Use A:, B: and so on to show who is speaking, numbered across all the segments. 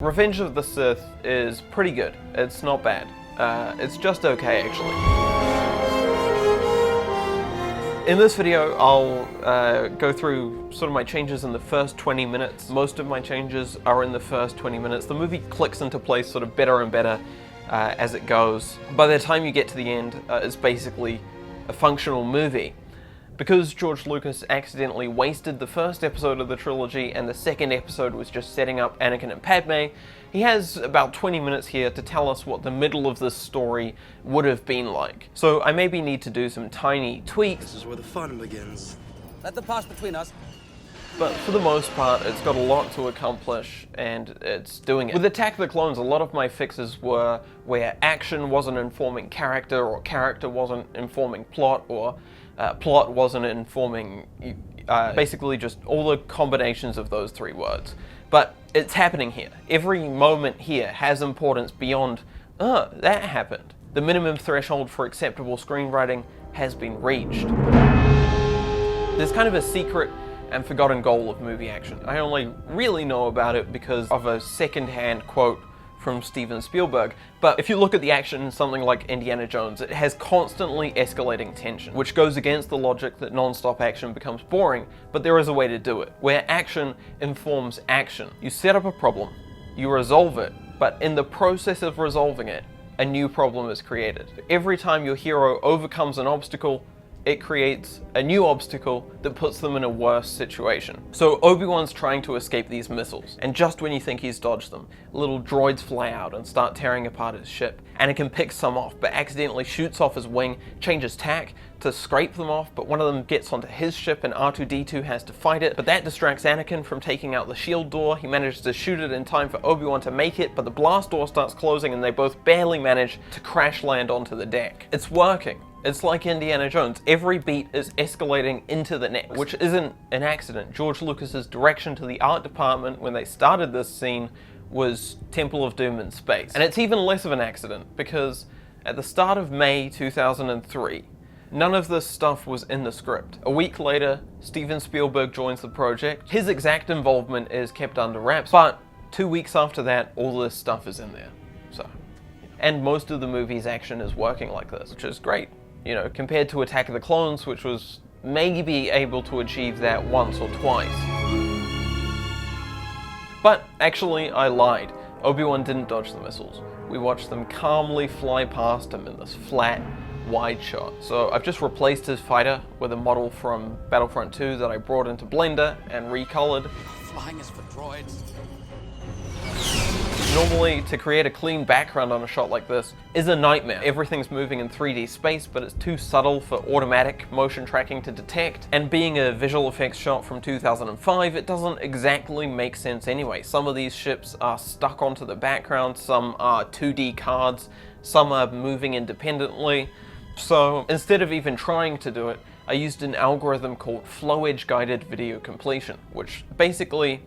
A: Revenge of the Sith is pretty good. It's not bad. It's just okay, actually. In this video, I'll go through sort of my changes in the first 20 minutes. Most of my changes are in the first 20 minutes. The movie clicks into place sort of better and better as it goes. By the time you get to the end, it's basically a functional movie. Because George Lucas accidentally wasted the first episode of the trilogy and the second episode was just setting up Anakin and Padme, he has about 20 minutes here to tell us what the middle of this story would have been like. So I maybe need to do some tiny tweaks.
B: This is where the fun begins.
C: Let them pass between us.
A: But for the most part, it's got a lot to accomplish, and it's doing it. With Attack of the Clones, a lot of my fixes were where action wasn't informing character, or character wasn't informing plot, or plot wasn't informing, basically just all the combinations of those three words. But it's happening here. Every moment here has importance beyond, that happened. The minimum threshold for acceptable screenwriting has been reached. There's kind of a secret and forgotten goal of movie action. I only really know about it because of a second-hand quote from Steven Spielberg, but if you look at the action in something like Indiana Jones, it has constantly escalating tension, which goes against the logic that non-stop action becomes boring, but there is a way to do it, where action informs action. You set up a problem, you resolve it, but in the process of resolving it, a new problem is created. Every time your hero overcomes an obstacle, it creates a new obstacle that puts them in a worse situation. So Obi-Wan's trying to escape these missiles, and just when you think he's dodged them, little droids fly out and start tearing apart his ship. Anakin picks some off, but accidentally shoots off his wing, changes tack to scrape them off, but one of them gets onto his ship and R2-D2 has to fight it, but that distracts Anakin from taking out the shield door. He manages to shoot it in time for Obi-Wan to make it, but the blast door starts closing and they both barely manage to crash land onto the deck. It's working. It's like Indiana Jones. Every beat is escalating into the next, which isn't an accident. George Lucas's direction to the art department when they started this scene was Temple of Doom in space. And it's even less of an accident because at the start of May 2003, none of this stuff was in the script. A week later, Steven Spielberg joins the project. His exact involvement is kept under wraps, but 2 weeks after that, all this stuff is in there. So, and most of the movie's action is working like this, which is great. You know, compared to Attack of the Clones, which was maybe able to achieve that once or twice. But actually, I lied. Obi-Wan didn't dodge the missiles. We watched them calmly fly past him in this flat, wide shot. So I've just replaced his fighter with a model from Battlefront 2 that I brought into Blender and recolored.
C: Flying is for droids.
A: Normally, to create a clean background on a shot like this is a nightmare. Everything's moving in 3D space, but it's too subtle for automatic motion tracking to detect. And being a visual effects shot from 2005, it doesn't exactly make sense anyway. Some of these ships are stuck onto the background, some are 2D cards, some are moving independently. So instead of even trying to do it, I used an algorithm called Flow Edge Guided Video Completion, which basically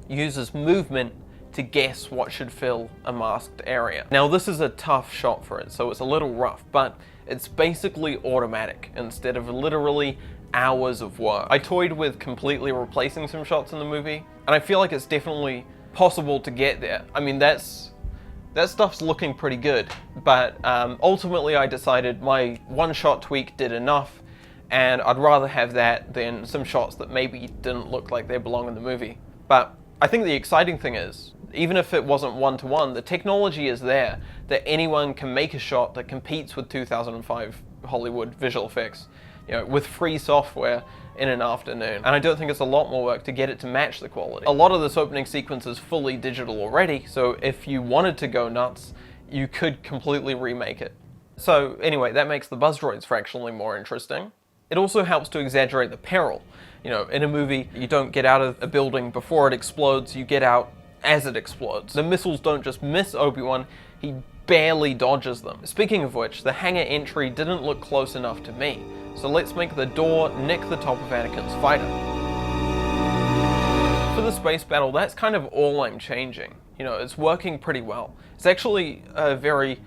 A: uses movement to guess what should fill a masked area. Now this is a tough shot for it, so it's a little rough, but it's basically automatic instead of literally hours of work. I toyed with completely replacing some shots in the movie, and I feel like it's definitely possible to get there. I mean, that stuff's looking pretty good, but ultimately I decided my one shot tweak did enough, and I'd rather have that than some shots that maybe didn't look like they belong in the movie. But I think the exciting thing is, even if it wasn't one-to-one, the technology is there that anyone can make a shot that competes with 2005 Hollywood visual effects, you know, with free software in an afternoon. And I don't think it's a lot more work to get it to match the quality. A lot of this opening sequence is fully digital already, so if you wanted to go nuts, you could completely remake it. So anyway, that makes the buzz droids fractionally more interesting. It also helps to exaggerate the peril. You know, in a movie, you don't get out of a building before it explodes, you get out as it explodes. The missiles don't just miss Obi-Wan, he barely dodges them. Speaking of which, the hangar entry didn't look close enough to me, so let's make the door nick the top of Anakin's fighter. For the space battle, that's kind of all I'm changing. You know, it's working pretty well. It's actually a very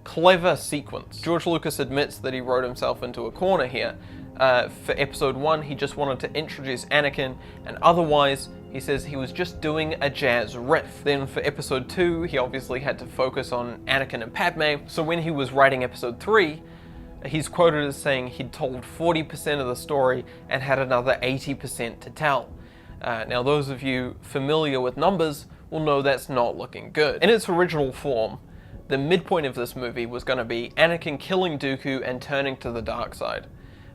A: clever sequence. George Lucas admits that he wrote himself into a corner here. For episode 1, he just wanted to introduce Anakin, and otherwise, He says he was just doing a jazz riff. Then for episode 2, he obviously had to focus on Anakin and Padme, so when he was writing episode 3, he's quoted as saying he'd told 40% of the story and had another 80% to tell. Now those of you familiar with numbers will know that's not looking good. In its original form, the midpoint of this movie was going to be Anakin killing Dooku and turning to the dark side,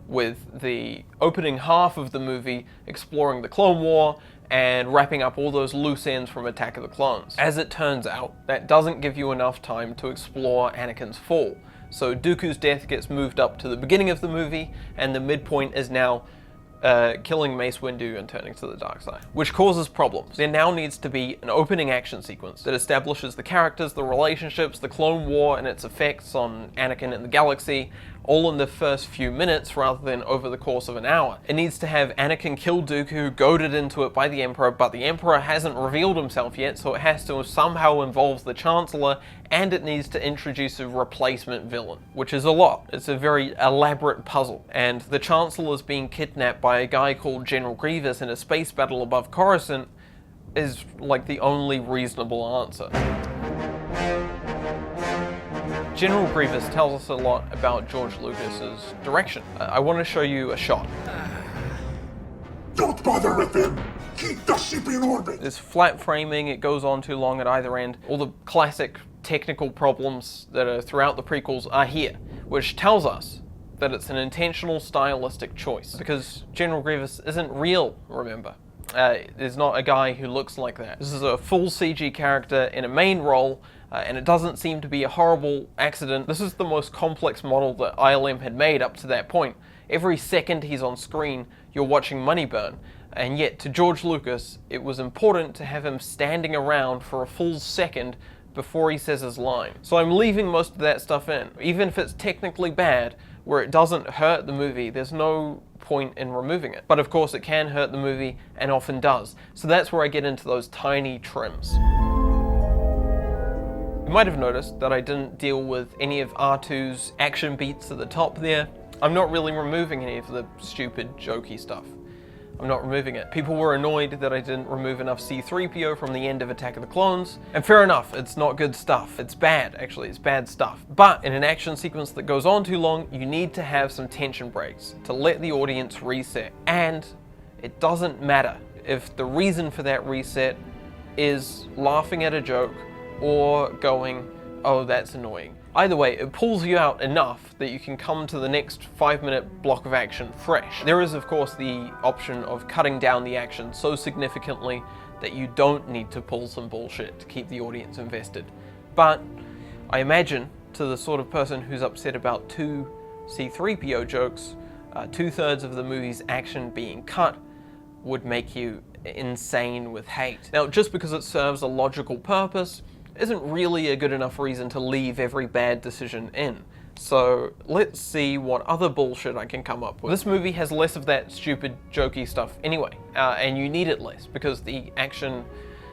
A: with the opening half of the movie exploring the Clone War and wrapping up all those loose ends from Attack of the Clones. As it turns out, that doesn't give you enough time to explore Anakin's fall. So Dooku's death gets moved up to the beginning of the movie, and the midpoint is now killing Mace Windu and turning to the dark side, which causes problems. There now needs to be an opening action sequence that establishes the characters, the relationships, the Clone War and its effects on Anakin and the galaxy, all in the first few minutes rather than over the course of an hour. It needs to have Anakin kill Dooku, goaded into it by the Emperor, but the Emperor hasn't revealed himself yet, so it has to somehow involve the Chancellor, and it needs to introduce a replacement villain, which is a lot. It's a very elaborate puzzle, and the Chancellor is being kidnapped by a guy called General Grievous in a space battle above Coruscant is like the only reasonable answer. General Grievous tells us a lot about George Lucas's direction. I want to show you a shot.
B: Don't bother with him! Keep the ship in orbit!
A: There's flat framing, it goes on too long at either end. All the classic technical problems that are throughout the prequels are here, which tells us that it's an intentional stylistic choice, because General Grievous isn't real, remember. There's not a guy who looks like that. This is a full CG character in a main role, and it doesn't seem to be a horrible accident. This is the most complex model that ILM had made up to that point. Every second he's on screen, you're watching money burn. And yet, to George Lucas, it was important to have him standing around for a full second before he says his line. So I'm leaving most of that stuff in. Even if it's technically bad, where it doesn't hurt the movie, there's no point in removing it. But of course it can hurt the movie, and often does. So that's where I get into those tiny trims. You might have noticed that I didn't deal with any of R2's action beats at the top there. I'm not really removing any of the stupid, jokey stuff. I'm not removing it. People were annoyed that I didn't remove enough C-3PO from the end of Attack of the Clones, and fair enough, it's not good stuff. It's bad, actually, it's bad stuff. But in an action sequence that goes on too long, you need to have some tension breaks to let the audience reset. And it doesn't matter if the reason for that reset is laughing at a joke or going, oh, that's annoying. Either way, it pulls you out enough that you can come to the next 5-minute block of action fresh. There is, of course, the option of cutting down the action so significantly that you don't need to pull some bullshit to keep the audience invested. But I imagine, to the sort of person who's upset about 2 C-3PO jokes, 2/3 of the movie's action being cut would make you insane with hate. Now, just because it serves a logical purpose isn't really a good enough reason to leave every bad decision in. So let's see what other bullshit I can come up with. This movie has less of that stupid, jokey stuff anyway, and you need it less because the action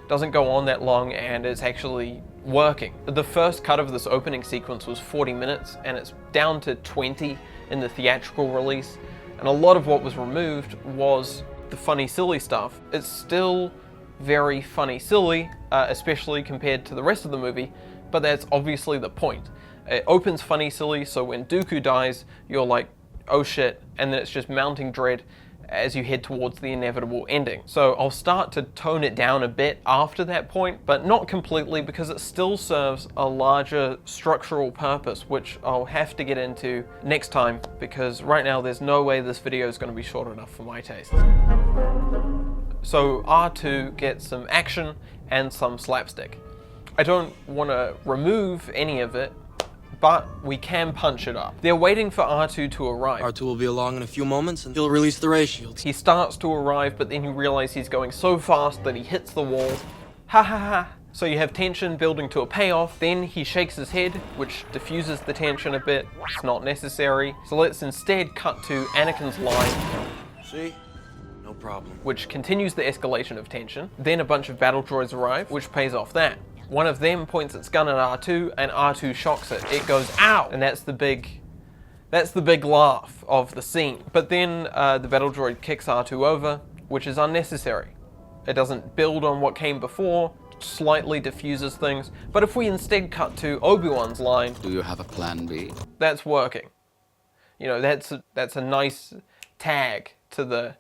A: doesn't go on that long and it's actually working. The first cut of this opening sequence was 40 minutes and it's down to 20 in the theatrical release, and a lot of what was removed was the funny, silly stuff. It's still very funny, silly, especially compared to the rest of the movie, but that's obviously the point. It opens funny, silly, so when Dooku dies, you're like, oh shit, and then it's just mounting dread as you head towards the inevitable ending. So I'll start to tone it down a bit after that point, but not completely, because it still serves a larger structural purpose, which I'll have to get into next time, because right now there's no way this video is going to be short enough for my taste. So R2 gets some action and some slapstick. I don't want to remove any of it, but we can punch it up. They're waiting for R2 to arrive.
D: R2 will be along in a few moments and he'll release the ray shields.
A: He starts to arrive, but then you realize he's going so fast that he hits the wall. Ha ha ha. So you have tension building to a payoff, then he shakes his head, which diffuses the tension a bit. It's not necessary. So let's instead cut to Anakin's line.
D: See? No problem.
A: Which continues the escalation of tension. Then a bunch of battle droids arrive, which pays off that. One of them points its gun at R2, and R2 shocks it. It goes, ow! And that's the big laugh of the scene. But then the battle droid kicks R2 over, which is unnecessary. It doesn't build on what came before, slightly diffuses things. But if we instead cut to Obi-Wan's line,
E: Do you have a plan B?
A: that's working. You know, that's a nice tag to the,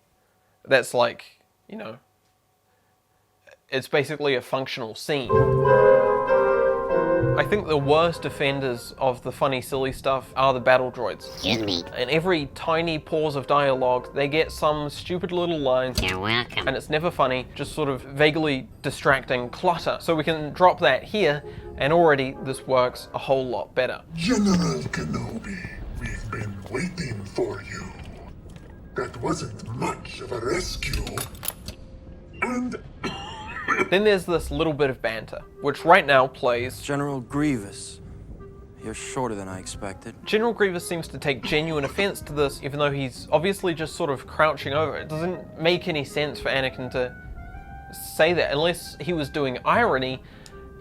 A: that's like, you know, it's basically a functional scene. I think the worst offenders of the funny, silly stuff are the battle droids.
F: Excuse me.
A: In every tiny pause of dialogue, they get some stupid little lines,
F: You're welcome.
A: and it's never funny, just sort of vaguely distracting clutter. So we can drop that here, and already this works a whole lot better.
B: General Kenobi, we've been waiting for you. That wasn't much of a rescue. And
A: Then there's this little bit of banter, which right now plays.
D: General Grievous. You're shorter than I expected.
A: General Grievous seems to take genuine offense to this, even though he's obviously just sort of crouching over. It doesn't make any sense for Anakin to say that, unless he was doing irony,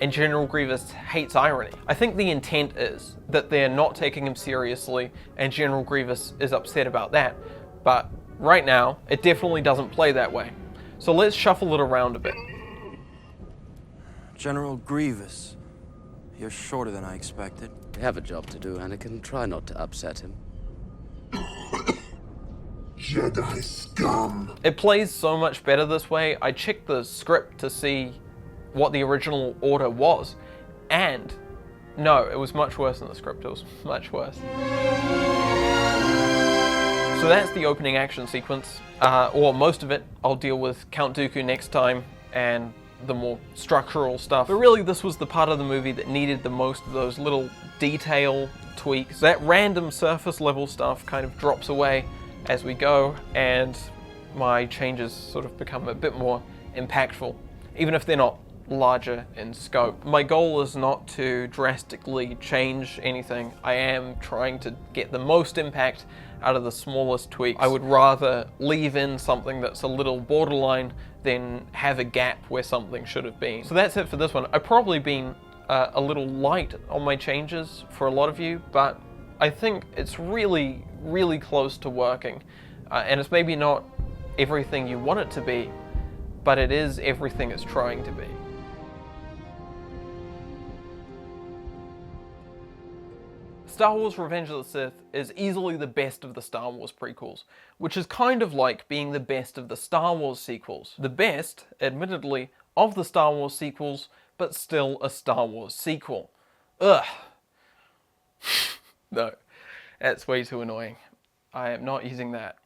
A: and General Grievous hates irony. I think the intent is that they're not taking him seriously, and General Grievous is upset about that. But right now, it definitely doesn't play that way. So let's shuffle it around a bit.
D: General Grievous. You're shorter than I expected.
E: We have a job to do, Anakin. Try not to upset him.
B: Jedi scum.
A: It plays so much better this way. I checked the script to see what the original order was, and no, it was much worse than the script. It was much worse. So that's the opening action sequence, or most of it. I'll deal with Count Dooku next time, and the more structural stuff. But really, this was the part of the movie that needed the most of those little detail tweaks. That random surface level stuff kind of drops away as we go, and my changes sort of become a bit more impactful, even if they're not larger in scope. My goal is not to drastically change anything. I am trying to get the most impact out of the smallest tweaks. I would rather leave in something that's a little borderline than have a gap where something should have been. So that's it for this one. I've probably been a little light on my changes for a lot of you, but I think it's really, really close to working. And it's maybe not everything you want it to be, but it is everything it's trying to be. Star Wars Revenge of the Sith is easily the best of the Star Wars prequels, which is kind of like being the best of the Star Wars sequels. The best, admittedly, of the Star Wars sequels, but still a Star Wars sequel. Ugh. No, that's way too annoying. I am not using that.